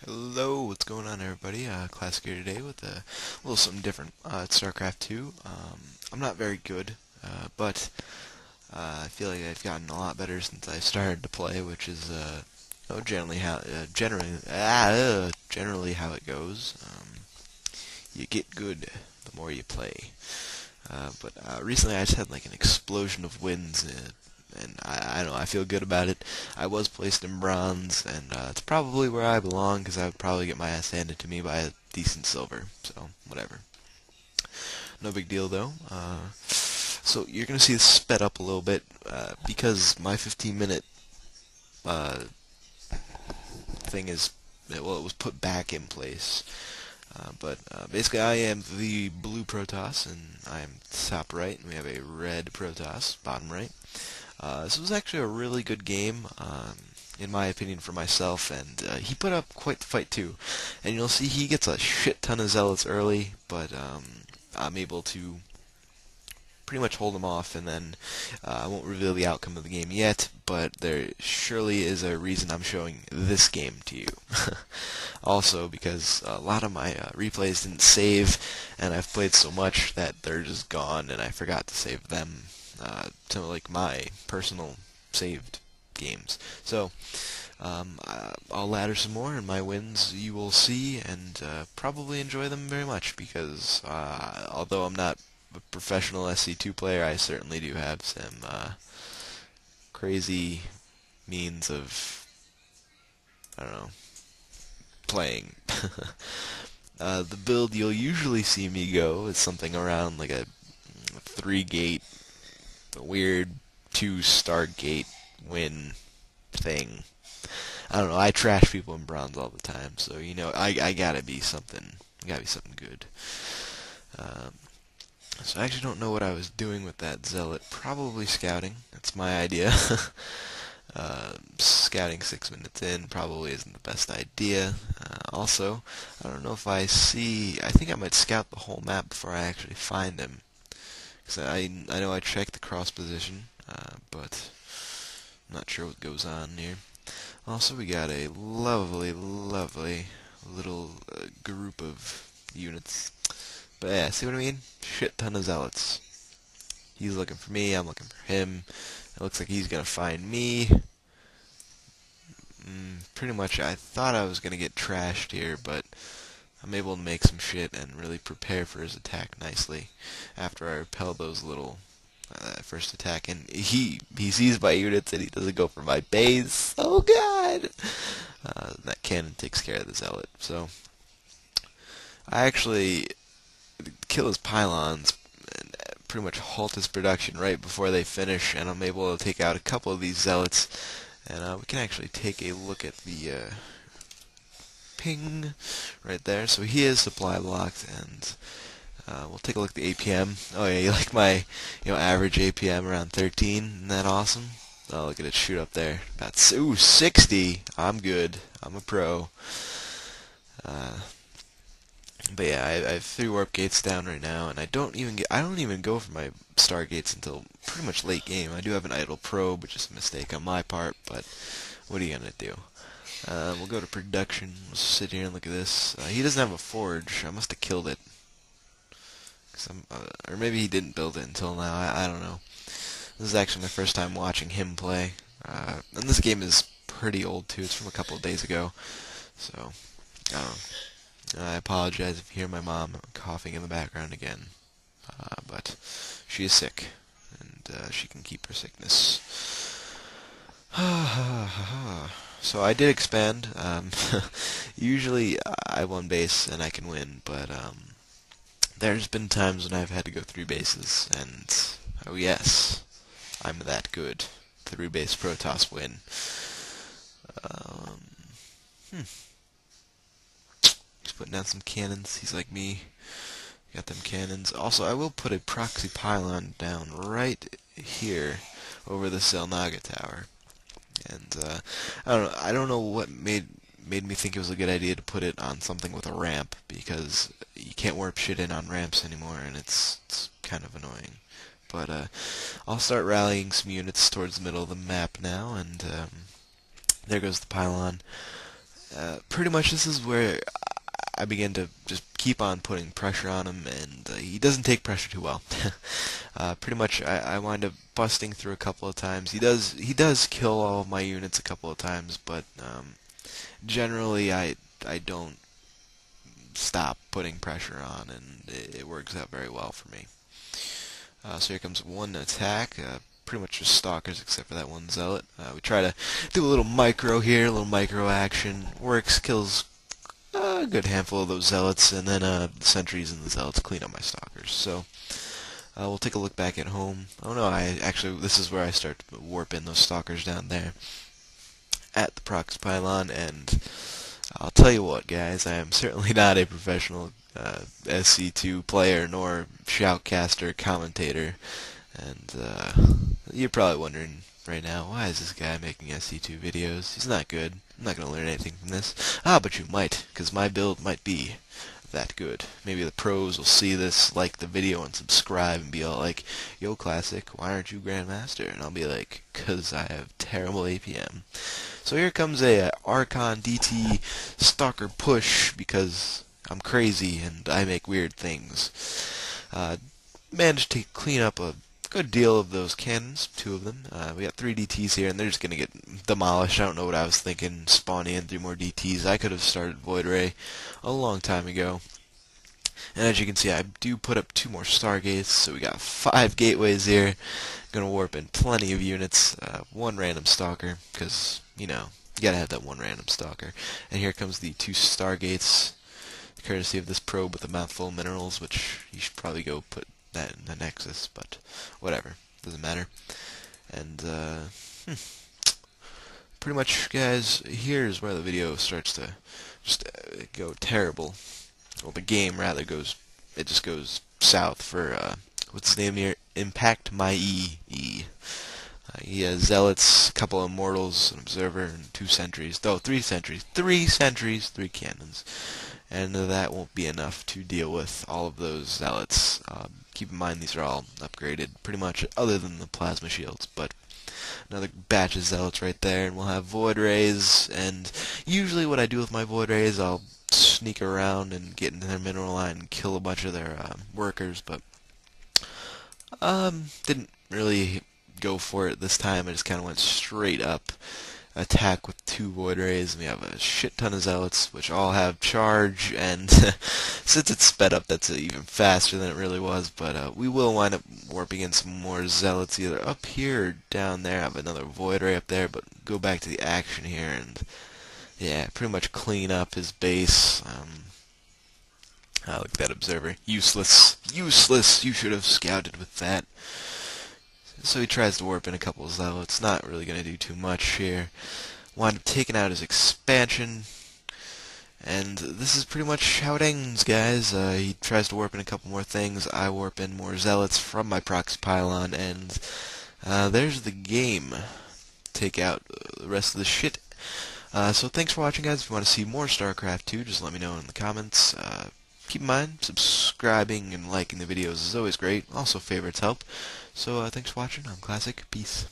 Hello, what's going on everybody? Classic here today with a little something different. It's Starcraft 2. I'm not very good, but I feel like I've gotten a lot better since I started to play, which is generally how it goes. You get good the more you play. But recently I just had like an explosion of wins, and I don't know, I feel good about it. I was placed in bronze, and it's probably where I belong, because I would probably get my ass handed to me by a decent silver, so whatever. No big deal though. So you're going to see this sped up a little bit, because my 15-minute uh, thing is, well, it was put back in place. But basically, I am the blue Protoss, and I am top right, and we have a red Protoss, bottom right. This was actually a really good game, in my opinion, for myself, and he put up quite the fight too. And you'll see he gets a shit ton of zealots early, but I'm able to pretty much hold him off, and then I won't reveal the outcome of the game yet, but there surely is a reason I'm showing this game to you. Also, because a lot of my replays didn't save, and I've played so much that they're just gone, and I forgot to save them to like my personal saved games. So I'll ladder some more, and my wins you will see, and probably enjoy them very much, because although I'm not a professional SC2 player, I certainly do have some crazy means of, I don't know, playing. The build you'll usually see me go is something around like a 3-gate, weird 2-Stargate win thing. I don't know, I trash people in bronze all the time, so you know, I gotta be something, good. Um, so I actually don't know what I was doing with that zealot. Probably scouting. That's my idea. Scouting 6 minutes in probably isn't the best idea. Also, I don't know if I see. I think I might scout the whole map before I actually find him. Because I know I checked the cross position, but I'm not sure what goes on here. Also, we got a lovely, lovely little group of units. But yeah, see what I mean? Shit ton of zealots. He's looking for me, I'm looking for him. It looks like he's gonna find me. Pretty much, I thought I was gonna get trashed here, but I'm able to make some shit and really prepare for his attack nicely after I repel those little first attack. And he sees my units and he doesn't go for my base. Oh god! That cannon takes care of the zealot. So I actually kill his pylons and pretty much halt his production right before they finish, and I'm able to take out a couple of these zealots. And we can actually take a look at the ping right there. So he is supply blocked, and we'll take a look at the APM. Oh yeah, you like my average APM around 13? Isn't that awesome? Oh, look at it shoot up there. That's 60. I'm good. I'm a pro. Uh, but yeah, I have 3 warp gates down right now, and I don't even go for my star gates until pretty much late game. I do have an idle probe, which is a mistake on my part, but what are you gonna do? We'll go to production. We'll sit here and look at this. He doesn't have a forge. I must have killed it. Or maybe he didn't build it until now. I don't know. This is actually my first time watching him play. And this game is pretty old too. It's from a couple of days ago. So, I don't know. I apologize if you hear my mom coughing in the background again. But she is sick, and she can keep her sickness. So I did expand. Usually I won base and I can win, but there's been times when I've had to go 3 bases, and oh yes, I'm that good. 3 base Protoss win. Um, Just putting down some cannons. He's like me. Got them cannons. Also, I will put a proxy pylon down right here over the Selnaga tower. And I don't know what made me think it was a good idea to put it on something with a ramp, because you can't warp shit in on ramps anymore, and it's kind of annoying. But I'll start rallying some units towards the middle of the map now, and there goes the pylon. Pretty much this is where I begin to just keep on putting pressure on him, and he doesn't take pressure too well. Pretty much, I wind up busting through a couple of times. He does kill all of my units a couple of times, but generally I don't stop putting pressure on, and it works out very well for me. So here comes one attack. Pretty much just stalkers except for that one zealot. We try to do a little micro here, a little micro action. Works, kills a good handful of those zealots, and then the sentries and the zealots clean up my stalkers. So we'll take a look back at home. Oh no, this is where I start to warp in those stalkers down there at the prox pylon, and I'll tell you what, guys, I am certainly not a professional SC2 player nor shoutcaster commentator, and you're probably wondering right now, why is this guy making SC2 videos? He's not good. I'm not going to learn anything from this. But you might, because my build might be that good. Maybe the pros will see this, like the video, and subscribe, and be all like, "Yo, Classic, why aren't you Grandmaster?" And I'll be like, "'Cause I have terrible APM." So here comes a Archon DT Stalker push, because I'm crazy and I make weird things. Managed to clean up a good deal of those cannons, 2 of them. We got 3 DTs here, and they're just going to get demolished. I don't know what I was thinking, spawning in 3 more DTs. I could have started Void Ray a long time ago. And as you can see, I do put up 2 more Stargates, so we got 5 gateways here. Gonna warp in plenty of units, 1 random Stalker, because, you gotta have that 1 random Stalker. And here comes the 2 Stargates, courtesy of this probe with a mouthful of minerals, which you should probably go put that in the Nexus, but whatever, doesn't matter. And pretty much, guys, here's where the video starts to just go terrible. Well, the game rather just goes south for what's his name here? Impact My E. He has zealots, a couple of immortals, an observer, and 2 sentries. Oh, 3 sentries. 3 sentries, 3 cannons. And that won't be enough to deal with all of those zealots. Keep in mind these are all upgraded, pretty much, other than the plasma shields, but another batch of zealots right there, and we'll have void rays, and usually what I do with my void rays, I'll sneak around and get into their mineral line and kill a bunch of their workers, but didn't really go for it this time. I just kind of went straight up, attack with 2 void rays, and we have a shit ton of zealots, which all have charge, and since it's sped up, that's even faster than it really was, but we will wind up warping in some more zealots, either up here or down there. I have another void ray up there, but go back to the action here, and yeah, pretty much clean up his base. Look at that observer. Useless. Useless! You should have scouted with that. So he tries to warp in a couple of zealots. Not really going to do too much here. Wind up taking out his expansion. And this is pretty much how it ends, guys. He tries to warp in a couple more things. I warp in more zealots from my proxy pylon. And there's the game. Take out the rest of the shit. So thanks for watching, guys. If you want to see more Starcraft 2, just let me know in the comments. Keep in mind, subscribing and liking the videos is always great. Also, favorites help. So thanks for watching. I'm Classic. Peace.